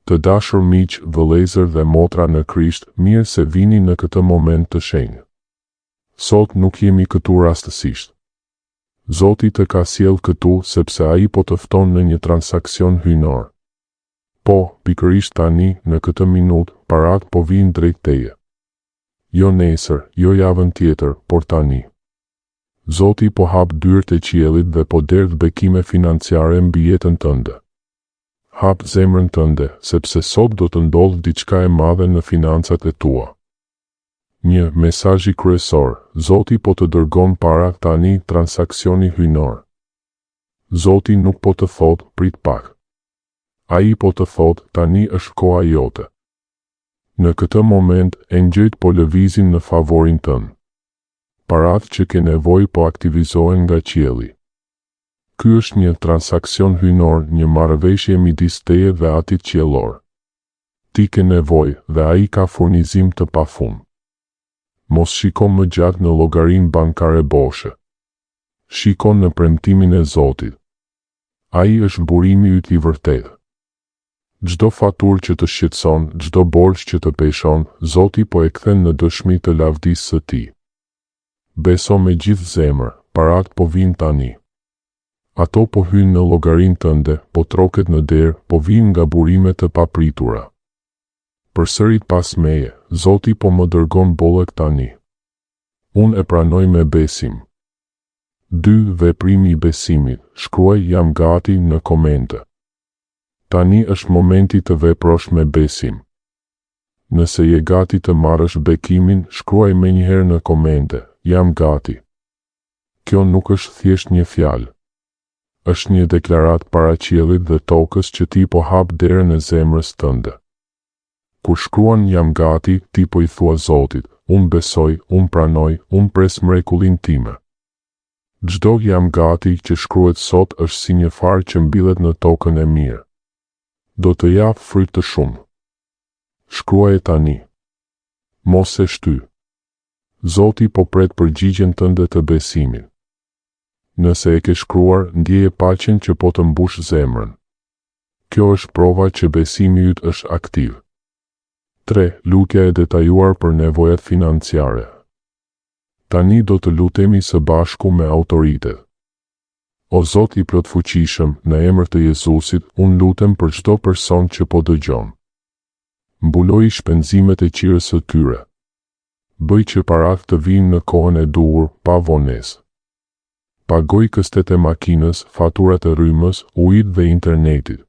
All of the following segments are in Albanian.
Të dashur miq, vëllezër dhe motra në Krisht, mirë se vini në këtë moment të shenjtë. Sot nuk jemi këtu rastësisht. Zoti të ka sjell këtu sepse ai po të fton në një transakcion hyjnor. Po, pikërisht tani, në këtë minutë, parat po vijnë drejt teje. Jo nesër, jo javën tjetër, por tani. Zoti po hap dyert e qiellit dhe po derdh bekime financiare mbi jetën tënde. Hap zemrën tënde, sepse sot do të ndodhë diçka e madhe në financat e tua. Një mesazh kryesor, Zoti po të dërgon para tani transaksioni hyjnor. Zoti nuk po të thot, prit pak. Ai po të thot, tani është koha jote. Në këtë moment, engjëjt po lëvizin në favorin tënd. Parat që ke nevojë po aktivizohen nga qielli. Ky është një transakcion hyjnor, një marrëveshje midis teje dhe atit qiellor. Ti ke nevojë dhe ai ka furnizim të pafund. Mos shiko më gjatë në llogarinë bankare boshe. Shiko në premtimin e Zotit. Ai është burimi yt i vërtetë. Çdo faturë që të shqetëson, çdo borxh që të peshon, Zoti po e kthen në dëshmi të lavdisë së Tij. Beso me gjithë zemër, parat po vinë tani. Ato po hynë në llogarinë tënde, po troket në derë, po vinë nga burime të papritura. Përsërit pas meje, Zoti po më dërgon bollëk tani. Unë e pranoj me besim. 2. Veprimi i besimit. Shkruaj jam gati në komente. Tani është momenti të veprosh me besim. Nëse je gati të marrësh bekimin, shkruaj menjëherë në komente, jam gati. Kjo nuk është thjesht një fjalë. Është një deklarat para qiellit dhe tokës që ti po hap derën e zemrës tënde. Kur shkruan jam gati, ti po i thua Zotit, unë besoj, unë pranoj, unë pres mrekullin time. Çdo jam gati që shkruhet sot është si një farë që mbillet në tokën e mirë. Do të jap fryt të shumë. Shkruaje tani. Mos e shty. Zoti po pret përgjigjen tënde të besimit. Nëse e ke shkruar, ndjeje paqen që po të mbush zemrën. Kjo është prova që besimi yt është aktiv. 3. Lutja e detajuar për nevojat financiare. Tani do të lutemi së bashku me autoritet. O Zot i plotfuqishëm, në emër të Jezusit, unë lutem për çdo person që po dëgjon. Mbuloj shpenzimet e qirës së tyre. Bëj që parat të vinë në kohën e duhur, pa vonesë. Pagoj këstet e makinës, faturat e rrymës, ujit dhe internetit.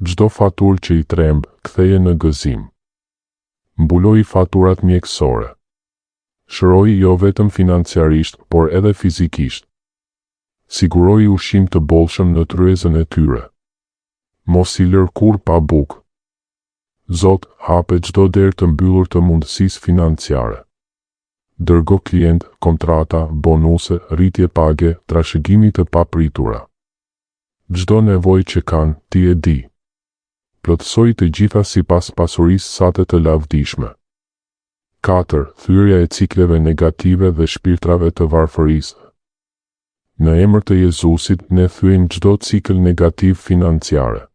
Çdo faturë që i tremb, ktheje në gëzim. Mbuloj faturat mjekësore. Shëroj jo vetëm financiarisht, por edhe fizikisht. Siguroj ushqim të bollshëm në tryezën e tyre. Mos i lër kurrë pa bukë. Zot, hape çdo derë të mbyllur të mundësisë financiare. Dërgo klient, kontrata, bonuse, rritje page, trashëgimi të papritura. Çdo nevojë që kanë, ti e di. Plotësoj të gjitha sipas pasurisë sate të lavdishme. 4. Thyrja e cikleve negative dhe shpirtrave të varfërisë. Në emër të Jezusit, ne thyejmë çdo cikël negativ financiare.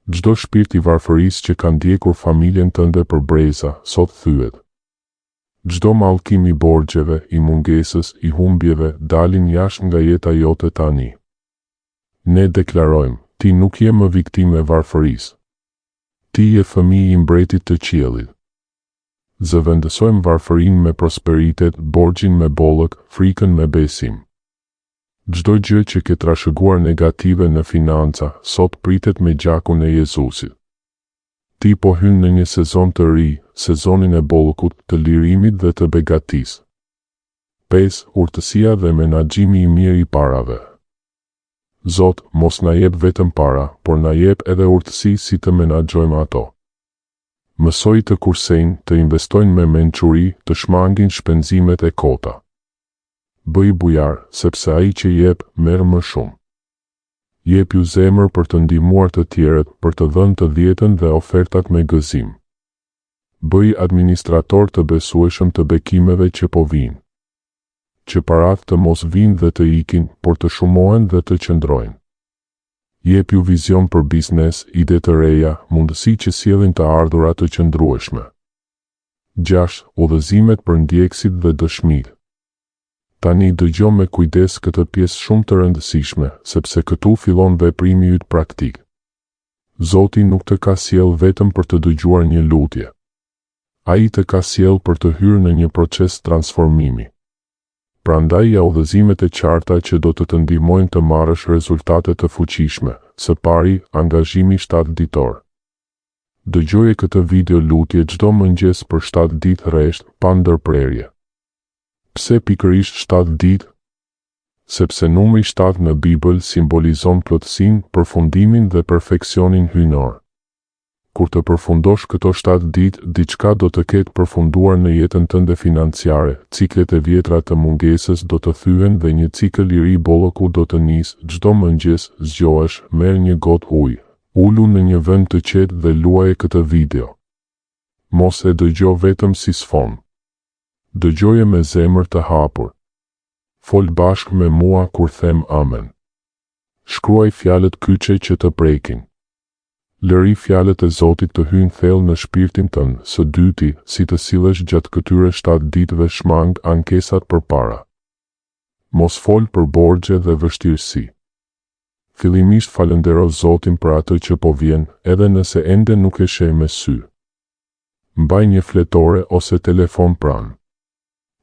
Çdo shpirt i varfërisë që ka ndjekur familjen tënde për breza, sot thyet. Çdo mallkim i borxheve, i mungesës, i humbjeve, dalin jashtë nga jeta jote tani. Ne deklarojmë, ti nuk je më viktimë e varfërisë. Ti je fëmijë i mbretit të qiellit. Zëvendësojmë varfërinë me prosperitet, borxhin me bollëk, frikën me besim. Çdo gjë që ke trashëguar negative në financa, sot pritet me gjakun e Jezusit. Ti po hyn në një sezon të ri, sezonin e bollëkut, të lirimit dhe të begatisë. 5. Urtësia dhe menaxhimi i mirë i parave. Zot, mos na jep vetëm para, por na jep edhe urtësi si të menaxhojmë ato. Mësoj të kursejnë, të investojnë me mençuri, të shmangin shpenzimet e kota. Bëj bujar, sepse ai që jep, merr më shumë. Jep ju zemër për të ndihmuar të tjerët, për të dhënë të dhjetën dhe ofertat me gëzim. Bëj administrator të besueshëm të bekimeve që po vinë. Që parat të mos vinë dhe të ikin, por të shumohen dhe të qëndrojnë. jep ju vizion për biznes, ide të reja, mundësi që sjellin të ardhurat të qëndrueshme. 6. Udhëzimet për ndjekësit dhe dëshmitë. Tani dëgjo me kujdes këtë pjesë shumë të rëndësishme, sepse këtu fillon veprimi yt praktik. Zoti nuk të ka sjell vetëm për të dëgjuar një lutje. Ai të ka sjell për të hyrë në një proces transformimi. Prandaj ja udhëzimet e qarta që do të ndihmojnë të marrësh rezultate të fuqishme. Së pari, angazhimi 7 ditor. Dëgjoje këtë video lutje çdo mëngjes për 7 ditë rresht, pa ndërprerje. Pse pikërisht 7 ditë? Sepse numri 7 në Bibël simbolizon plotësinë, përfundimin dhe perfeksionin hyjnor. Kur të përfundosh këto 7 ditë, diçka do të ketë përfunduar në jetën tënde financiare, ciklet e vjetra të mungesës do të thyen dhe një cikël i ri bolloku do të nisë. Çdo mëngjes zgjohesh, merr një gotë ujë, ulu në një vend të qetë dhe luaje këtë video. Mos e dëgjo vetëm si sfond. Dëgjoje me zemër të hapur. Fol bashkë me mua kur them amen. Shkruaj fjalët kyçe që të prekin. Lëri fjalët e Zotit të hyjnë thellë në shpirtin tënd. Së dyti, si të sillesh gjatë këtyre 7 ditëve shmang ankesat përpara. Mos fol për borxhe dhe vështirësi. Fillimisht falëndero Zotin për atë që po vjen, edhe nëse ende nuk e sheh me sy. Mbaj një fletore ose telefon pranë.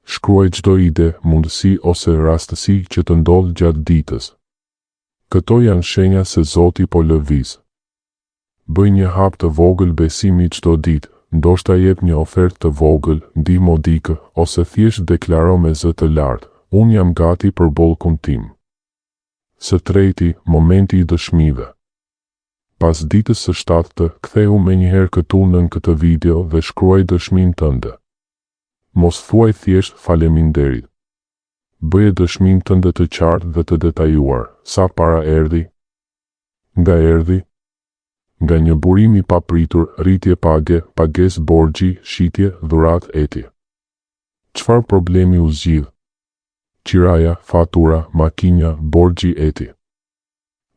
Shkruaj çdo ide, mundësi ose rastësi që të ndodh gjatë ditës. Këto janë shenja se Zoti po lëviz. Bëj një hap të vogël besimi çdo ditë, ndoshta jep një ofertë të vogël, ndihmo dikë, ose thjesht deklaro me zë të lartë, unë jam gati për bollkun tim. Së treti, momenti i dëshmive. Pas ditës së 7, ktheu menjëherë këtu nën këtë video dhe shkruaj dëshminë tënde. Mos thuaj thjesht faleminderit. Bëje dëshminë tënde të qartë dhe të detajuar. Sa para erdhi? Nga erdhi? Nga një burim i papritur, rritje page, pagesë borxhi, shitje, dhuratë eti. Çfarë problemi u zgjidh? Qiraja, fatura, makinja, borxhi eti.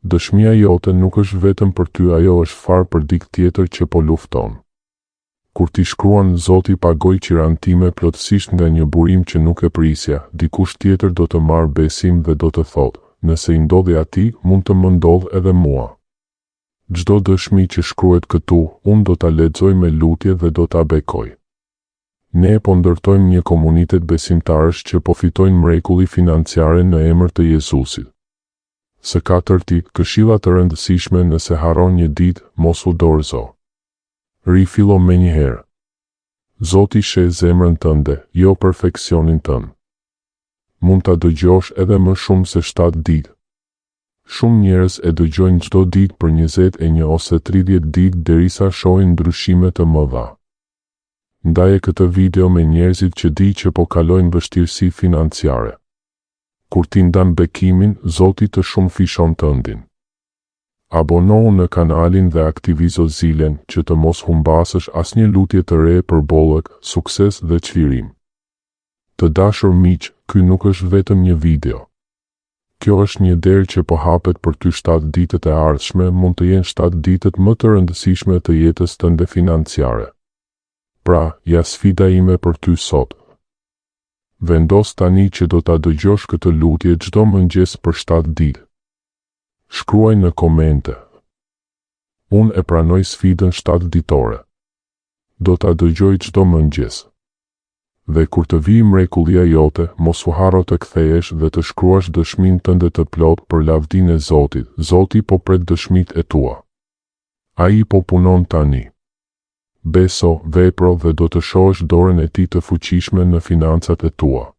Dëshmia jote nuk është vetëm për ty, ajo është far për dikë tjetër që po lufton. Kur ti shkruan Zoti pagoi qiran time plotësisht nga një burim që nuk e prisja, dikush tjetër do të marrë besim dhe do të thotë, nëse i ndodhi atij, mund të më ndodh edhe mua. Çdo dëshmi që shkruhet këtu, unë do ta lexoj me lutje dhe do ta bekoj. Ne po ndërtojmë një komunitet besimtarësh që po fitojnë mrekulli financiare në emër të Jezusit. Së katërti, këshilla të rëndësishme nëse harron një ditë, mos u dorëzo. Rifillo menjëherë. Zoti sheh zemrën tënde, jo perfeksionin tënd. Mund ta dëgjosh edhe më shumë se 7 ditë. Shumë njerëz e dëgjojnë çdo ditë për 21 ose 30 ditë derisa shohin ndryshime të mëdha. Ndaje këtë video me njerëzit që di që po kalojnë vështirësi financiare. Kur ti ndan bekimin, Zoti të shumë fishon tëndin. Abonohu në kanalin dhe aktivizo zilen që të mos humbasësh asnjë lutje të re për bollëk, sukses dhe çlirim. Të dashur miq, ky nuk është vetëm një video. Kjo është një derë që po hapet për ty. 7 ditët e ardhshme mund të jenë 7 ditët më të rëndësishme të jetës tënde financiare. Pra, ja sfida ime për ty sot. Vendos tani që do ta dëgjosh këtë lutje çdo mëngjes për 7 ditë. Shkruaj në komente. Unë e pranoj sfidën 7 ditore. Do ta dëgjoj çdo mëngjes. Dhe kur të vijë mrekullia jote, mos u harro të kthehesh dhe të shkruash dëshminë tënde të plotë për lavdinë e Zotit. Zoti po pret dëshmitë e tua. Ai po punon tani. Beso, vepro dhe do të shohësh dorën e tij të fuqishme në financat e tua.